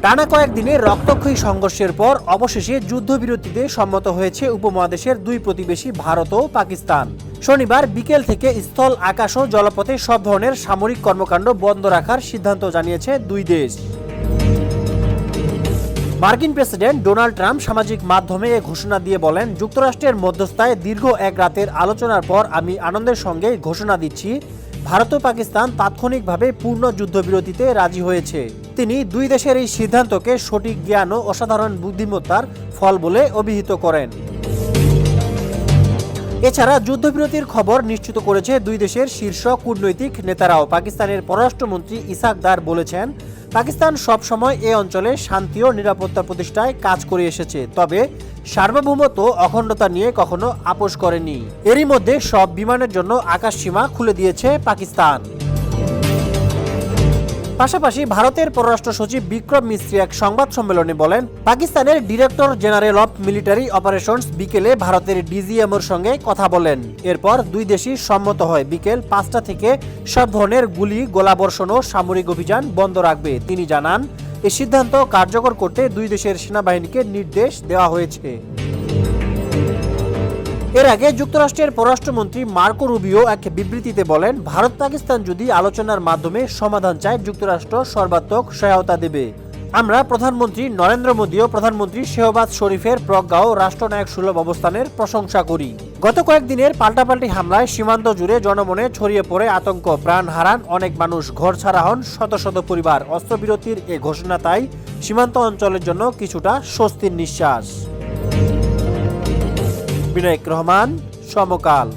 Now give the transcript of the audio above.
টানা কয়েকদিনের রক্তক্ষয়ী সংঘর্ষের পর অবশেষে যুদ্ধবিরতিতে সম্মত হয়েছে উপমহাদেশের দুই প্রতিবেশী ভারত ও পাকিস্তান। শনিবার বিকেল থেকে স্থল, আকাশ ও জলপথে সব ধরনের সামরিক কর্মকাণ্ড বন্ধ রাখার সিদ্ধান্ত জানিয়েছে দুই দেশ। মার্কিন প্রেসিডেন্ট ডোনাল্ড ট্রাম্প সামাজিক মাধ্যমে এ ঘোষণা দিয়ে বলেন, যুক্তরাষ্ট্রের মধ্যস্থায় দীর্ঘ এক রাতের আলোচনার পর আমি আনন্দের সঙ্গে ঘোষণা দিচ্ছি, ভারত ও পাকিস্তান তাৎক্ষণিকভাবে পূর্ণ যুদ্ধবিরতিতে রাজি হয়েছে। তিনি দুই দেশের এই সিদ্ধান্তকে সঠিক জ্ঞান ও অসাধারণ বুদ্ধিমত্তার ফল বলে অভিহিত করেন। এছাড়া যুদ্ধবিরতির খবর নিশ্চিত করেছে দুই দেশের শীর্ষ কূটনৈতিক নেতারাও। পাকিস্তানের পররাষ্ট্রমন্ত্রী ইসাক দার বলেছেন, পাকিস্তান সবসময় এ অঞ্চলে শান্তি ও নিরাপত্তা প্রতিষ্ঠায় কাজ করে এসেছে, তবে সার্বভৌমত্ব অখণ্ডতা নিয়ে কখনো আপোষ করেনি। এরই মধ্যে সব বিমানের জন্য আকাশসীমা খুলে দিয়েছে পাকিস্তান। পাশাপাশি ভারতের পররাষ্ট্র সচিব বিক্রম মিস্ত্রি এক সংবাদ সম্মেলনে বলেন, পাকিস্তানের director general of military operations বিকেলে ভারতের ডিজিএমওর সঙ্গে কথা বলেন। এরপর দুই দেশই সম্মত হয় বিকেল 5টা থেকে সব ধরনের গুলি, গোলাবর্ষণ ও সামরিক অভিযান বন্ধ রাখবে। তিনি জানান, এই সিদ্ধান্ত কার্যকর করতে দুই দেশের সেনাবাহিনীকে নির্দেশ দেওয়া হয়েছে। এর আগে যুক্তরাষ্ট্রের পররাষ্ট্রমন্ত্রী মার্কো রুবিও এক বিবৃতিতে বলেন, ভারত পাকিস্তান যদি আলোচনার মাধ্যমে সমাধান চায়, যুক্তরাষ্ট্র সর্বাত্মক সহায়তা দেবে। আমরা প্রধানমন্ত্রী নরেন্দ্র মোদী ও প্রধানমন্ত্রী শেহবাজ শরীফের প্রজ্ঞা ও রাষ্ট্রনায়ক সুলভ অবস্থানের প্রশংসা করি। গত কয়েকদিনের পাল্টাপাল্টি হামলায় সীমান্ত জুড়ে জনমনে ছড়িয়ে পড়ে আতঙ্ক, প্রাণ হারান অনেক মানুষ, ঘরছাড়া হন শত শত পরিবার। অস্ত্রবিরতির এ ঘোষণা তাই সীমান্ত অঞ্চলের জন্য কিছুটা স্বস্তির নিঃশ্বাস। বিনায়ক রহমান, সমকাল।